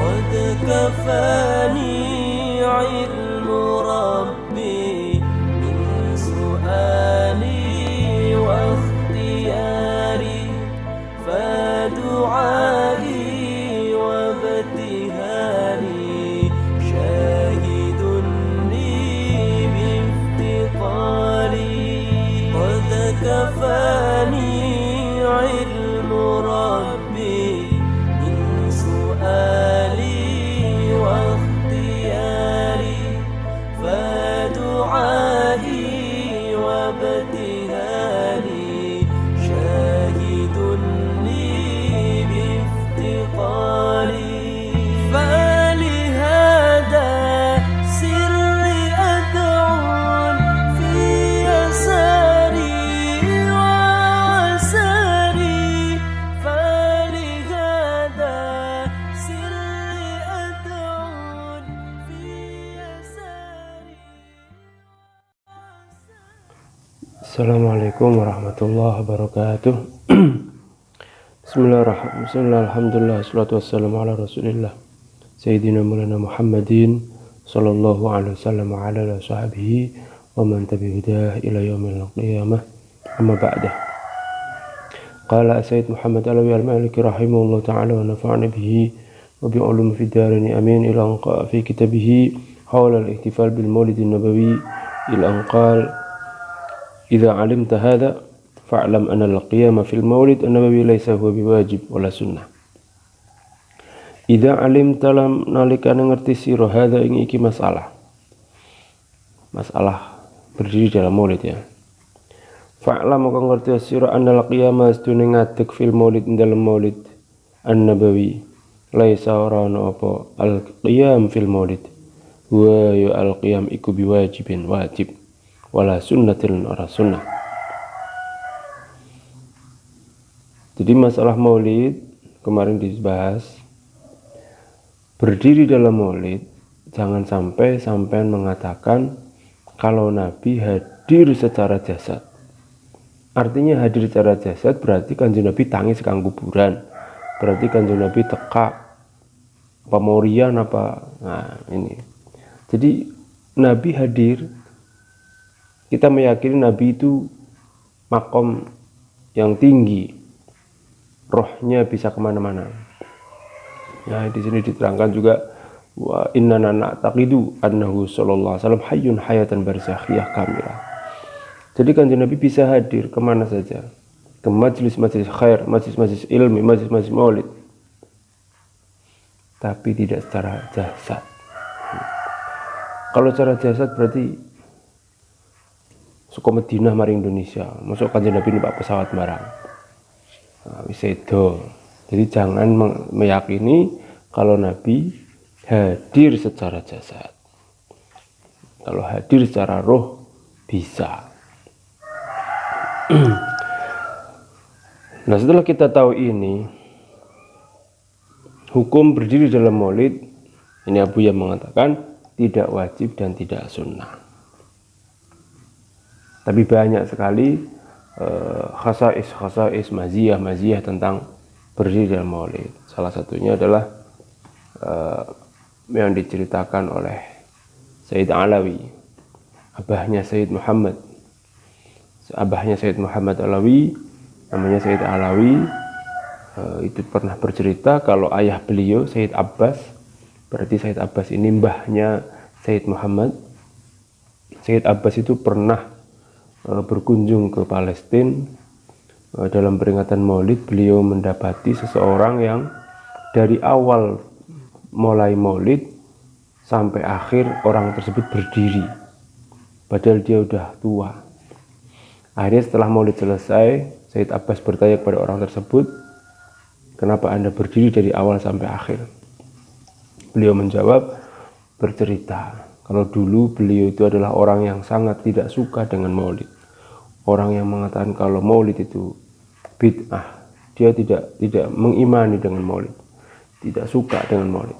قد كفاني علم ربي من سؤالي واختياري فدعائي وابتهالي شاهد لي بافتقاري قد كفاني علم ربي من سؤالي واختياري فدعائي وابتهالي شاهد لي بافتقاري فلهذا سري أدعو في يساري وعساري فلهذا سري أدعو في يساري. Assalamualaikum warahmatullahi wabarakatuh. Bismillahirrahmanirrahim. Alhamdulillah, wassalatu wassalamu ala rasulillah Sayyidina Maulana Muhammadin sallallahu alaihi wasallam wa ala alihi sahbihi wa man tabi'ahu ila yaumil qiyamah. Amma ba'da. Qala Sayyid Muhammad Alawi al-Maliki rahimahullah ta'ala wa nafa'ana bihi wa bi ulum fi darin amin ila anqa fi kitabihi hawla al-ihtifal bil maulid an-nabawi ila anqal إذا علمت هذا فاعلم أن القيام في المولد النبوي ليس هو بواجب ولا سنة. إذا علمت lam nalikane ngerti sira hadza ing iki masalah berdiri dalam maulid ya. Fa'lam maka ngerti sira anal qiyama astune ngadeg fil maulid dalam maulid an-nabawi laisa ora ana apa al qiyam fil maulid wa ya al qiyam iku biwajibin wajib wala sunnatil ora sunnah. Jadi masalah maulid kemarin dibahas, berdiri dalam maulid jangan sampai sampean mengatakan kalau Nabi hadir secara jasad. Artinya hadir secara jasad berarti Kanjeng Nabi tangi sekang kuburan, berarti Kanjeng Nabi tekak pemorian apa. Nah ini, jadi Nabi hadir, kita meyakini Nabi itu makom yang tinggi, rohnya bisa kemana-mana. Nah di sini diterangkan juga wa inna na'taqidu annahu sallallahu alaihi wasallam hayyun hayatan barzakhiyah kamilah. Jadi Kanjeng Nabi bisa hadir kemana saja, ke majlis-majlis khair, majlis-majlis ilmi, majlis-majlis maulid, tapi tidak secara jasad. Kalau secara jasad berarti suka Madinah mari Indonesia, masuk Kanjeng Nabi numpak pesawat barang. Nah, wis edo. Jadi jangan meyakini kalau Nabi hadir secara jasad. Kalau hadir secara roh bisa. Nah, setelah kita tahu ini, hukum berdiri dalam maulid, ini Abu yang mengatakan tidak wajib dan tidak sunnah. Tapi banyak sekali khasais maziyah tentang berdiri dalam maulid. Salah satunya adalah yang diceritakan oleh Sayyid Alawi, abahnya Sayyid Muhammad Alawi, namanya Sayyid Alawi. Itu pernah bercerita kalau ayah beliau Sayyid Abbas, berarti Sayyid Abbas ini mbahnya Sayyid Muhammad. Sayyid Abbas itu pernah berkunjung ke Palestina. Dalam peringatan maulid beliau mendapati seseorang yang dari awal mulai maulid sampai akhir orang tersebut berdiri, padahal dia udah tua. Akhirnya setelah maulid selesai, Sayyid Abbas bertanya kepada orang tersebut, kenapa Anda berdiri dari awal sampai akhir? Beliau menjawab, bercerita kalau dulu beliau itu adalah orang yang sangat tidak suka dengan maulid. Orang yang mengatakan kalau maulid itu bid'ah, dia tidak mengimani dengan maulid, tidak suka dengan maulid.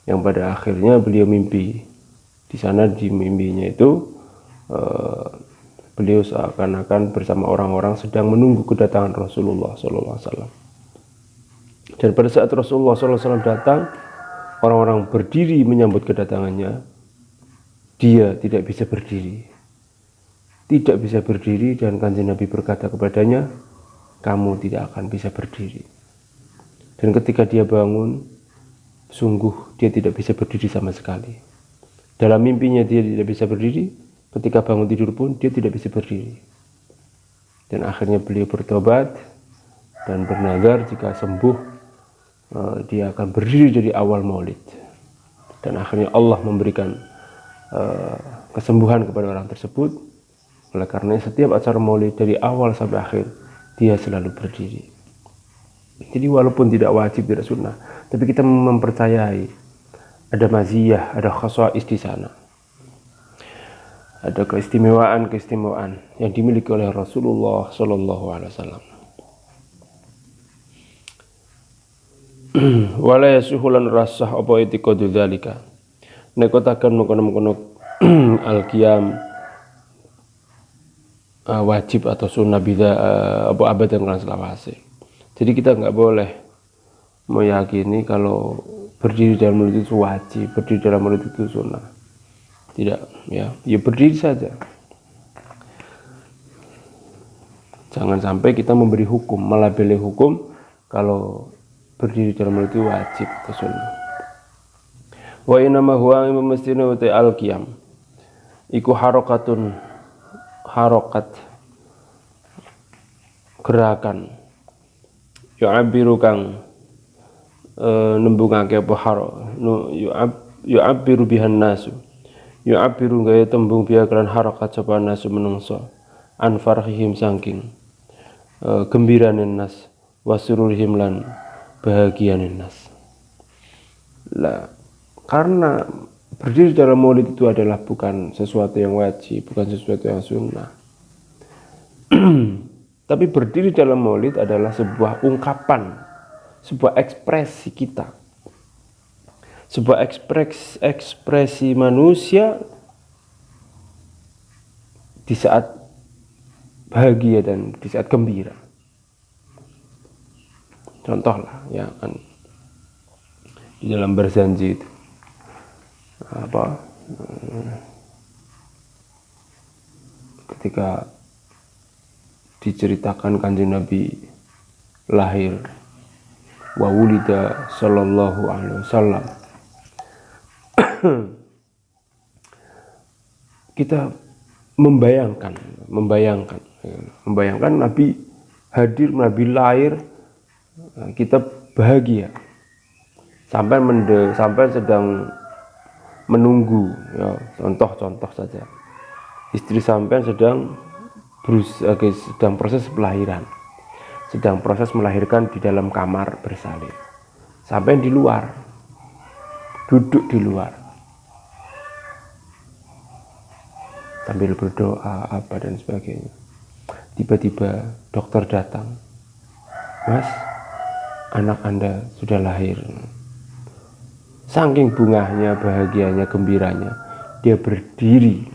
Yang pada akhirnya beliau mimpi. Di sana di mimpinya itu beliau seakan-akan bersama orang-orang sedang menunggu kedatangan Rasulullah SAW. Dan pada saat Rasulullah SAW datang, orang-orang berdiri menyambut kedatangannya, dia tidak bisa berdiri. Tidak bisa berdiri, dan Kanjeng Nabi berkata kepadanya, kamu tidak akan bisa berdiri. Dan ketika dia bangun, sungguh dia tidak bisa berdiri sama sekali. Dalam mimpinya dia tidak bisa berdiri, ketika bangun tidur pun dia tidak bisa berdiri. Dan akhirnya beliau bertobat dan bernazar jika sembuh dia akan berdiri dari awal maulid. Dan akhirnya Allah memberikan kesembuhan kepada orang tersebut. Oleh karena setiap acara maulid dari awal sampai akhir dia selalu berdiri. Jadi walaupun tidak wajib, tidak sunnah, tapi kita mempercayai ada maziyah, ada khaswais di sana, ada keistimewaan yang dimiliki oleh Rasulullah Sallallahu Alaihi Wasallam. Wala yasuhulan rasah apa itiqadu dzalika, nekotaken mengkono-mengkono al-qiyam wajib atau sunnah bida apa abadan kan selawase. Jadi kita nggak boleh meyakini kalau berdiri dalam maulid itu wajib, berdiri dalam maulid itu sunnah. Tidak, ya berdiri saja. Jangan sampai kita memberi hukum, melabeli hukum kalau berdiri dalam maulid itu wajib atau sunnah. Wa inama huwa mestine uti al-qiyam iku harokat gerakan yu'abbiru kang nembungake apa yu'abbiru bihan nasu, yu'abbiru gaya tembung biya kelan harokat sapa nasu menungso an farhihim saking gembirane nas wasururihim lan bahagianin nas. Lah, karena berdiri dalam maulid itu adalah bukan sesuatu yang wajib, bukan sesuatu yang sunnah. Tapi berdiri dalam maulid adalah sebuah ungkapan, sebuah ekspresi kita, sebuah ekspresi manusia di saat bahagia dan di saat gembira. Contohlah ya kan di dalam berjanji itu ketika diceritakan Kanjeng Nabi lahir wa wulida sallallahu alaihi wasallam, kita membayangkan Nabi hadir, Nabi lahir, kita bahagia sampai sedang menunggu, ya, contoh saja istri sampai sedang proses pelahiran, sedang proses melahirkan di dalam kamar bersalin, sampai di luar, duduk di luar sambil berdoa apa dan sebagainya. Tiba-tiba dokter datang, Mas, anak Anda sudah lahir. Saking bungahnya, bahagianya, gembiranya, dia berdiri.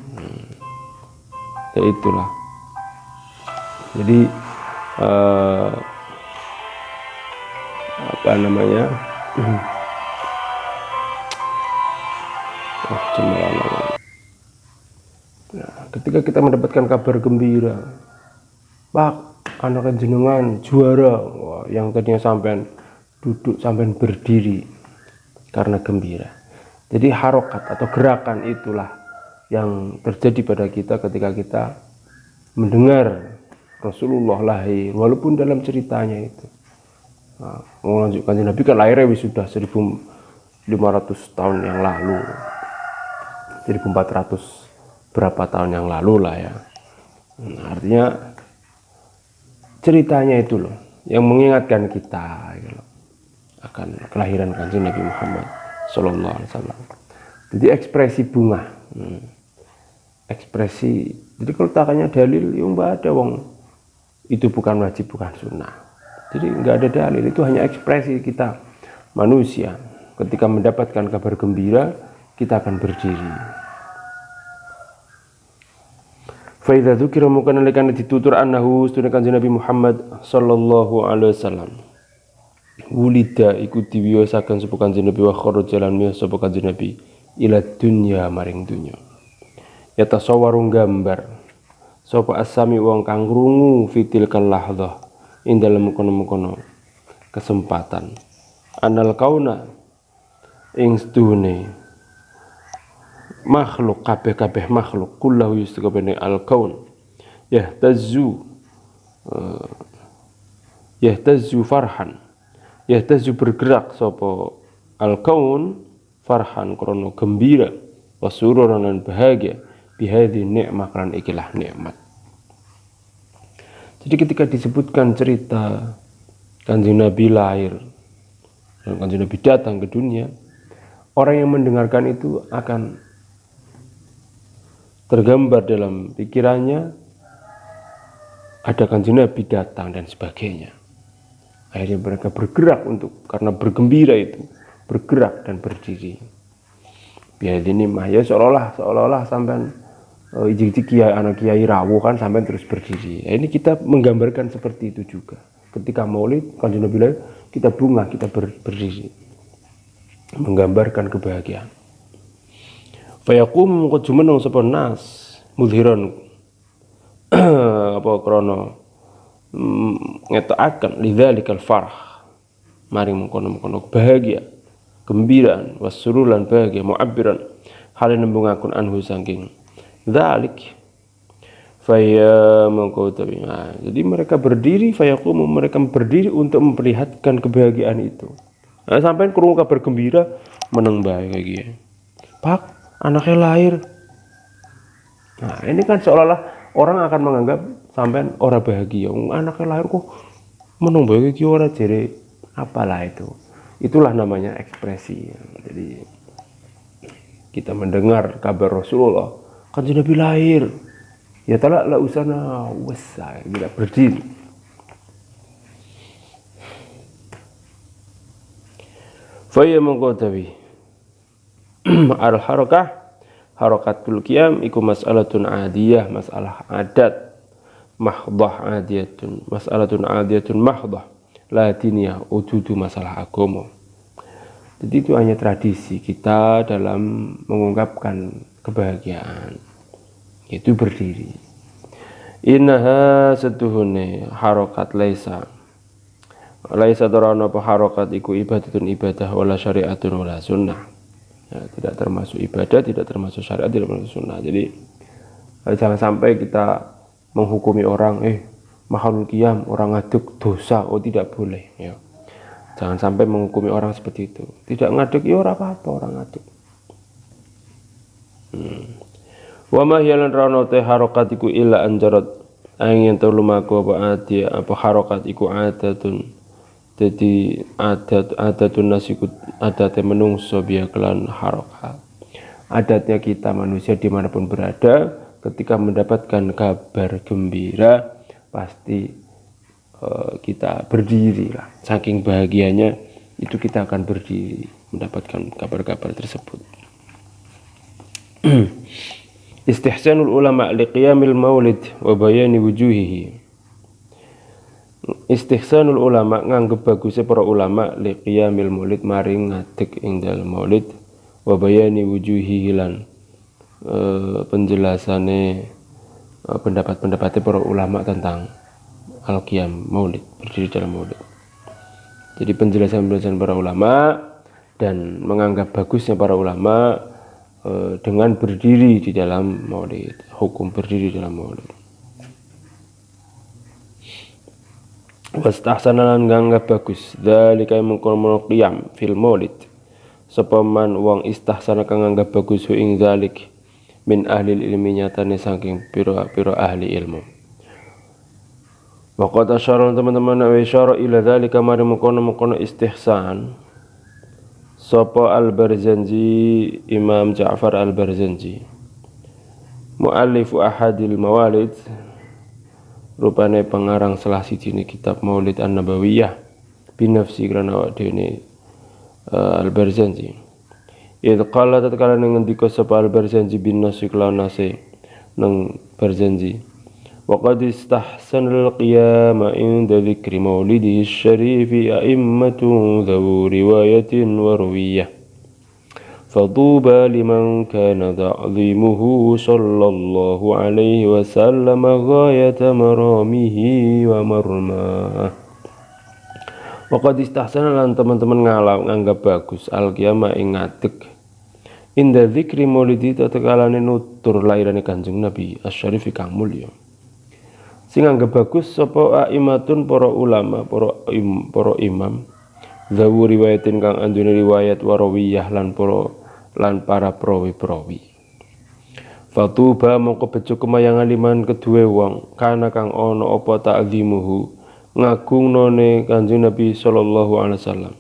Ya itulah. Jadi ketika kita mendapatkan kabar gembira, Pak, anak jenengan juara, wah, yang tadinya sampean duduk sampean berdiri karena gembira. Jadi harokat atau gerakan itulah yang terjadi pada kita ketika kita mendengar Rasulullah lahir, walaupun dalam ceritanya itu menunjukkan Nabi kan lahirnya sudah 1500 tahun yang lalu, 1400 berapa tahun yang lalu lah ya. Artinya ceritanya itu loh yang mengingatkan kita gitu loh, akan kelahiran Kanjeng Nabi Muhammad Sallallahu Alaihi Wasallam. Jadi ekspresi bunga, ekspresi. Jadi kalau takanya dalil, ya nggak ada wong. Itu bukan wajib, bukan sunnah. Jadi nggak ada dalil, itu hanya ekspresi kita manusia. Ketika mendapatkan kabar gembira, kita akan berdiri. Faidha dzukira mungkin nalikan ditutur annahu sunna Kanjeng Nabi Muhammad sallallahu alaihi wasallam wulida iku diwiyosaken sapa Kanjeng Nabi wa kharaja lan miyos sapa Kanjeng Nabi ila dunya maring dunya. Ya tasawwaru gambar sapa asami wong kang krungu fitil kalahdzah ing dalem kono-kono kesempatan anal kauna ing sedune makhluk kabeh makhluk kullahu yustakabene al kaun yahtazzu farhan yahtazzu bergerak sapa al kaun farhan krana gembira wa sururan lan bahagia bihadhi nikmah kan ikilah nikmat. Jadi ketika disebutkan cerita Kanjeng Nabi lahir dan Kanjeng Nabi datang ke dunia, orang yang mendengarkan itu akan tergambar dalam pikirannya ada Kanjeng Nabi datang dan sebagainya. Akhirnya mereka bergerak karena bergembira itu, bergerak dan berdiri. Biar ini mah ya seolah-olah sampai ijik-ijik kiai anak kiai rawuh kan sampai terus berdiri. Ini kita menggambarkan seperti itu juga. Ketika Maulid Kanjeng Nabi lahir, kita bunga, kita berdiri. Menggambarkan kebahagiaan. Fa yaqum qad jumeneng sapa nas mudhiran apa krana ngetokaken lidzalikal farah. Mari mengkono-kono bahagia, gembiraan, wasurulan bahagia, mu'abbiran hal nembungaken anhu saking dzalik faya mengkotabi. Jadi mereka berdiri fayaqumu, mereka berdiri untuk memperlihatkan kebahagiaan itu. Nah, sampai krungu kabar gembira meneng bae kayak gini. Pak, anaknya lahir. Nah, ini kan seolah-olah orang akan menganggap sampean ora bahagia. Anaknya lahir kok meneng bae iki ora jere apalah itu. Itulah namanya ekspresi. Jadi kita mendengar kabar Rasulullah Kanjeng Nabi lahir, ya talak la usana wasa kita berdiri. Faya mengkotawi al harakatul qiyam iku mas'alatun adiyah, masalah adat mahdhah adiyatun, mas'alatun adiyatun mahdhah la diniyah, ududu masalah agama. Jadi itu hanya tradisi kita dalam mengungkapkan kebahagiaan, itu berdiri. Innaha setuhune harokat laisa dorana apa harokat iku ibadatun ibadah wala syariatun wala sunnah. Ya, tidak termasuk ibadah, tidak termasuk syariat, tidak termasuk sunnah. Jadi jangan sampai kita menghukumi orang makhluk qiyam, orang ngaduk dosa, tidak boleh ya. Jangan sampai menghukumi orang seperti itu. Tidak ngaduk ya ora apa-apa orang ngaduk. Wa ma hiya lan rana te harokat iku illa anjarat angin tulumaku apa harokat iku adatun. Jadi adatun nasiku adatnya menungso biya kelan harokat. Adatnya kita manusia dimanapun berada, ketika mendapatkan kabar gembira pasti kita berdiri lah. Saking bahagianya itu kita akan berdiri mendapatkan kabar-kabar tersebut. Istihsanul ulama liqiyamil maulid wa bayani wujuhihi. Istihsanul ulama nganggep bagusnya para ulama liqiyamil maulid maring ngadeg ing dalem maulid wa bayani wujuhihi lan penjelasane pendapat-pendapatnya para ulama tentang al-qiyam maulid, berdiri dalam maulid. Jadi penjelasan para ulama dan menganggap bagusnya para ulama dengan berdiri di dalam maulid, hukum berdiri dalam maulid. Wastahsanalan nganggap bagus dzalika mengkono qiyam fil maulid. Sapa man wong istahsana kang nganggap bagus ing zalik min ahli ilmi nyatane saking pira-pira ahli ilmu. Waqad asyara teman-teman wa isyara ila dzalika mari mengkono istihsan sapa Al-Barzanji, Imam Ja'far Al-Barzanji, muallifu ahadil mawalid, rupane pengarang salah sijine kitab Maulid An-Nabawiyah binafsi krana dene Al-Barzanji. Idh qala tatkala ngendika sapa Al-Barzanji bin nasi klanase nang Barzanji وقد استحسن القيام عند ذكر مولده الشريف أئمة ذو رواية وروية فطوبى لمن كان تعظيمه صلى الله عليه وسلم غاية مرامه ومرماه. Waqad istahsana lan teman-teman nganggap bagus al-qiyama ing ngadeg inda dzikri maulidi tatekalane nutur lairane Kanjeng Nabi asy-syarif kang mulya. Sing anggap bagus sapa aimatun para ulama, para imam zawu riwayatin kang andune riwayat warawiyah lan para prawi-prawi. Fatuba mongko bejo kemayangan liman kedue wong kana kang ana apa ta'zimuhu ngagungnone Kanjeng Nabi sallallahu alaihi wasallam.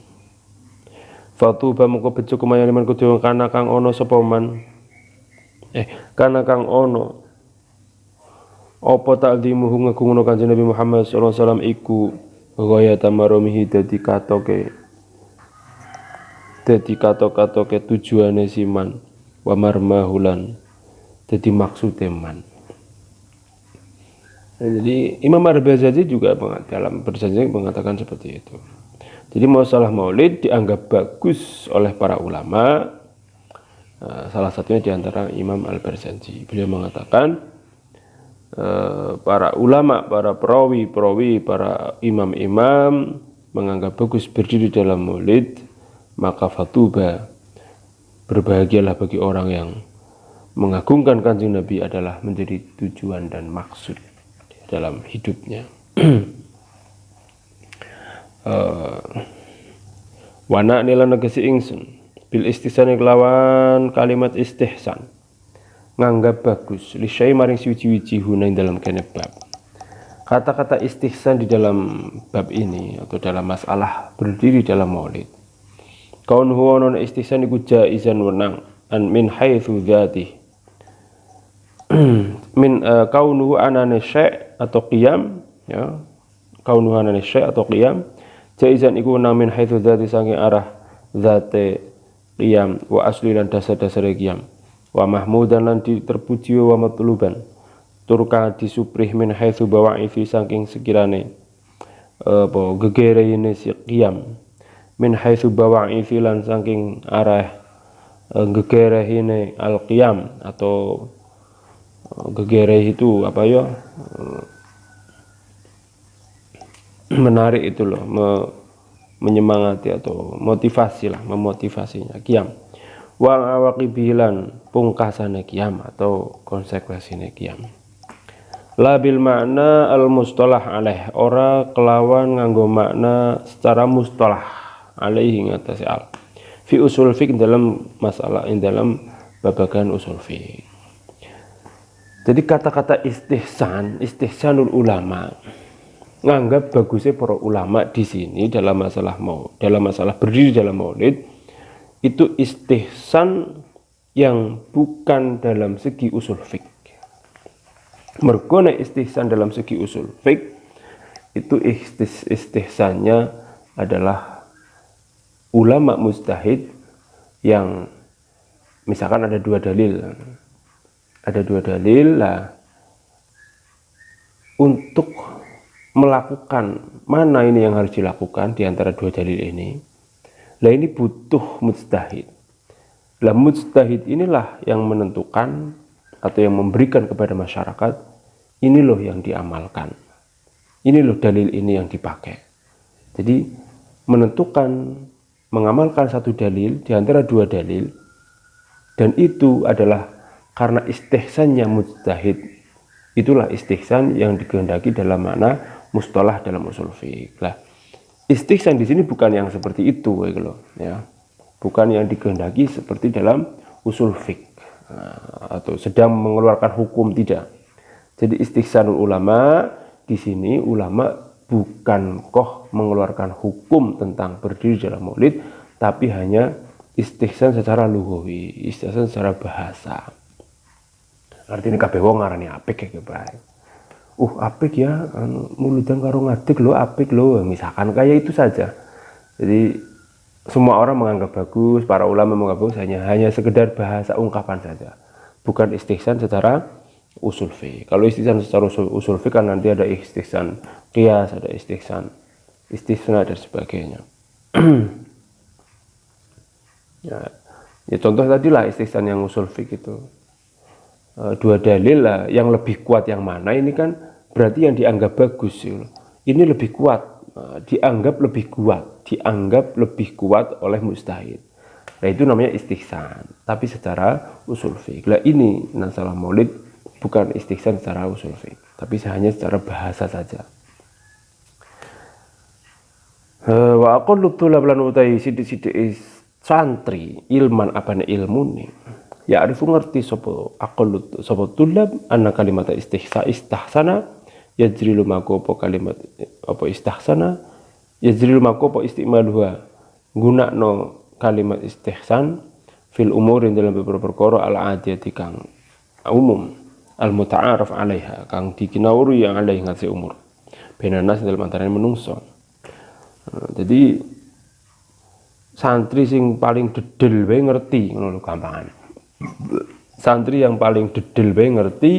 Fatuba mongko bejo kemayangan liman kedue wong kana kang ana sapa man kana kang ana apa ta'zimuhu ngagungno Kanjeng Nabi Muhammad sallallahu alaihi wasallam iku ghayata maromihi dadi katoke tujuane siman wa marmahulan dadi maksude man. Jadi Imam Ar-Bazazi juga dalam berjanji mengatakan seperti itu. Jadi masalah maulid dianggap bagus oleh para ulama. Salah satunya diantara Imam Al-Barzanji. Beliau mengatakan para ulama, para perawi, para imam-imam menganggap bagus berdiri dalam maulid, maka fatuba, berbahagialah bagi orang yang mengagungkan Kanjeng Nabi adalah menjadi tujuan dan maksud dalam hidupnya. Wana nila negesi ingsun bil istihsan kelawan kalimat istihsan nganggap bagus li syai maring suci-suci hunang dalam kene bab. Kata-kata istihsan di dalam bab ini atau dalam masalah berdiri dalam maulid, kaun huwa non istihsan iku jaizan wenang an min haitsu dzati min kaunuhu anane syai' atau qiyam, ya, kaunuhu anane syai' atau qiyam jaizan iku wenang min haitsu dzati saking arah zate qiyam wa asli lan dasar-dasar qiyam wa mahmudan lan terpuji wa matluban turka disuprih min haitsu bawa'ifi saking sekirane apa gegerene si qiyam min haitsu bawa'ifi lan saking arah gegerehine al-qiyam atau gegereh itu apa ya, menarik itu loh, menyemangati atau motivasi lah, memotivasinya qiyam wa awaqibilan pungkasane qiyam atau konsekuensine qiyam. La bil makna al mustalah alaih, ora kelawan nganggo makna secara mustalah alaihi ngatasi al fi usul fiqh dalam masalah dalam babagan usul fiqh. Jadi kata-kata istihsanul ulama nganggap bagusnya para ulama di sini dalam masalah berdiri dalam maulid itu istihsan yang bukan dalam segi usul fiqh. Mergo nek istihsan dalam segi usul fiqh itu istihsannya adalah ulama mujtahid yang misalkan ada dua dalil lah untuk melakukan mana ini yang harus dilakukan di antara dua dalil ini. Lah ini butuh mujtahid. Lah mujtahid inilah yang menentukan atau yang memberikan kepada masyarakat ini loh yang diamalkan. Ini loh dalil ini yang dipakai. Jadi mengamalkan satu dalil di antara dua dalil, dan itu adalah karena istihsannya mujtahid. Itulah istihsan yang dikehendaki dalam makna mustalah dalam usul fiqh. Lah, istihsan di sini bukan yang seperti itu ya. Bukan yang dikehendaki seperti dalam usul fiqh atau sedang mengeluarkan hukum, tidak. Jadi istihsanul ulama di sini ulama bukan mengeluarkan hukum tentang berdiri dalam maulid, tapi hanya istihsan secara lughawi, istihsan secara bahasa. Artinya kabeh wong ngarani apik ya bae. Apik ya, muludan karo ngadeg lho, apik lho, misalkan kayak itu saja. Jadi semua orang menganggap bagus, para ulama menganggap bagus hanya sekedar bahasa ungkapan saja, bukan istihsan secara usul fiqh. Kalau istihsan secara usul fiqh kan nanti ada istihsan qiyas, ada istihsan istisna dan sebagainya. Ya contoh tadi lah istihsan yang usul fiqh itu. Dua dalil lah, yang lebih kuat yang mana ini kan berarti yang dianggap bagus. Ini lebih kuat, dianggap lebih kuat oleh mujtahid. Nah itu namanya istihsan, tapi secara usul fiqh. Lah ini masalah maulid bukan istihsan secara usul fiqh, tapi hanya secara bahasa saja. Wa aqallu tulab lan utai sithik-sithik santri ilman apane ilmune. Ya arifu ngerti sapa aqallu sapa tulab anna kalimat istihsana yajri lumaku apa kalimat apa istihsana yajri lumaku apa istimaluha gunakno kalimat istihsan fil umurin dalam beberapa perkara al-adiyati kang umum al-muta'araf alaiha kang dikinawuri yang alaihi ngatasi umur benanas dalam antara menungso. Jadi santri sing paling dedel bae ngerti ngono lho gampangan. Santri yang paling dedel bae ngerti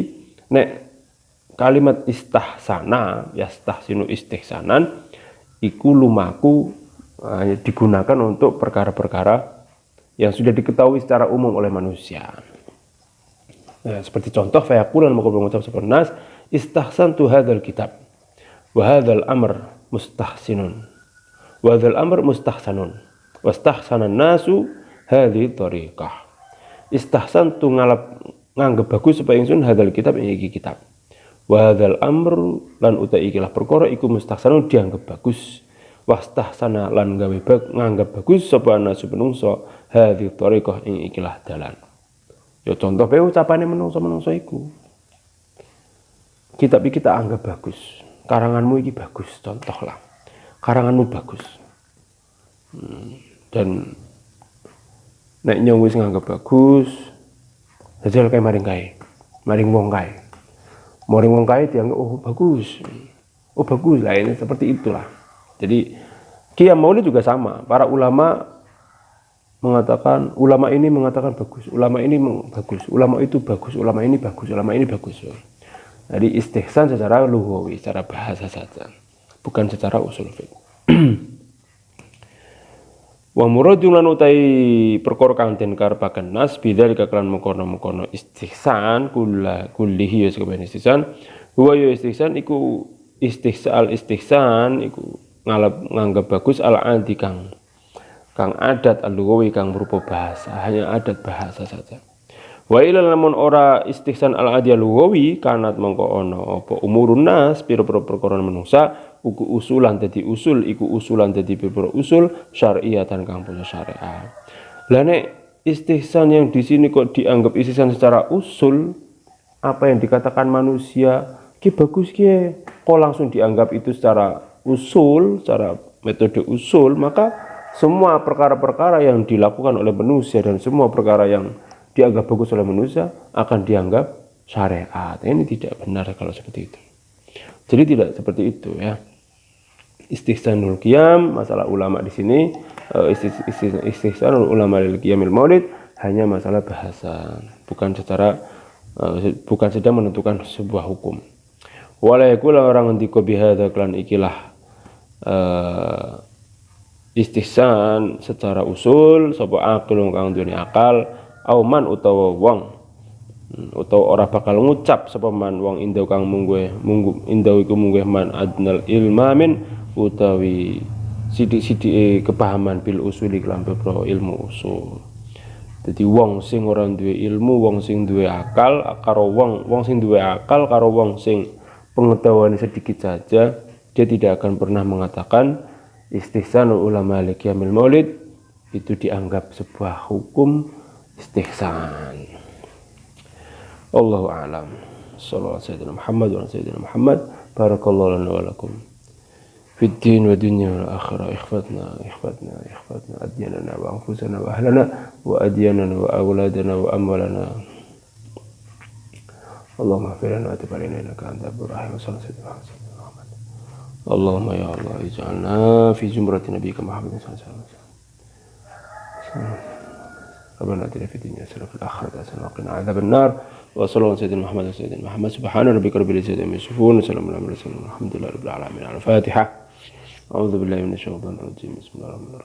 nek kalimat istihsana yastahsinu istihsanan iku lumaku digunakan untuk perkara-perkara yang sudah diketahui secara umum oleh manusia. Nah, seperti contoh fayaqulan maka mengucap seperti nas istahsantu hadzal kitab wa hadzal amr mustahsinun wa hadzal amr mustahsanun wastahsanan nasu hadhihi tariqah. Istahsantu nganggep bagus supaya ingsun hadzal kitab iki kitab wa hadzal amr lan utai ikilah perkara iku mustahsanun dianggap bagus wastahsana lan gawe nganggep bagus sapa nasu menungso hadhihi tariqah ing ikilah dalan. Ya contoh bae ucapane menungso iku. Kitab iki kita anggap bagus. Karanganmu iki bagus, contohlah. Karanganmu bagus. Dan nek nyong wis nganggep bagus, jajal kae maring wong kae. Maring wong kae dianggap oh bagus. Oh bagus lah ini seperti itulah. Jadi Qiyam Maulid juga sama. Para ulama mengatakan, ulama ini mengatakan bagus, ulama ini bagus, ulama itu bagus, ulama ini bagus, ulama ini bagus. Jadi istihsan secara lughawi, secara bahasa saja, bukan secara usul fiqh. Wa muradun lan utai perkara kang den karepaken nas bidzalika kelan mengkono-mengkono istihsan kullihi ya sekabehane istihsan huwa ya istihsan iku istihsan iku nganggep bagus al-adi kang adat al-lughawi kang berupa bahasa, hanya adat bahasa saja. Wa ila lamun ora istihsan al-adi al-lughawi kanat mengko ana apa umurun nas pira-pira perkara manungsa iku usulan dadi usul iku usulan dadi pira-pira usul syar'iyatan kang punya syariat. Lah nek istihsan yang di sini kok dianggap istihsan secara usul, apa yang dikatakan manusia ki bagus ki kok langsung dianggap itu secara usul, secara metode usul, maka semua perkara-perkara yang dilakukan oleh manusia dan semua perkara yang dianggap bagus oleh manusia akan dianggap syariat. Ini tidak benar kalau seperti itu. Jadi tidak seperti itu ya. Istihsanul qiyam, masalah ulama di sini istihsanul ulama lil qiyamil maulid hanya masalah bahasa, bukan sedang menentukan sebuah hukum. Wala yakula orang ngendika bihadza klan ikilah istihsan secara usul sapa aqil kang duweni akal auman utawa wong utawa ora bakal ngucap sapa man wong indah kang mungguh indah iku mungguh man adnal ilmamin utawi sithik-sithike kepahaman bil usuli kelan ilmu usul. Dadi wong sing ora duwe ilmu, wong sing duwe akal karo wong sing duwe akal karo wong sing pengetahuan sedikit saja, dia tidak akan pernah mengatakan istihsanul ulama li qiyamil maulid itu dianggap sebuah hukum istihsan. Allahu a'lam. Sallallahu alaihi wasallam Muhammad barakallahu lana wa lakum fid din wa dunya wal akhirah ikhfatna adyanana wa anfusana wa ahlana wa adyanana wa awladana wa amwalana. Allahumma ighfir lana wa tub alaina innaka antal rahim. Allahumma ya Allah ij'alna fi zumrati nabiyyika Muhammadin sallallahu alaihi wasallam. ربنا آتنا في الدنيا حسنة وفي الآخرة حسنة وقنا عذاب النار وصلى الله على سيدنا محمد وسيدنا محمد سبحان ربك رب العزة عما يصفون وسلام على المرسلين والحمد لله رب العالمين. على الفاتحة. أعوذ بالله من الشيطان الرجيم. بسم الله الرحمن الرحيم.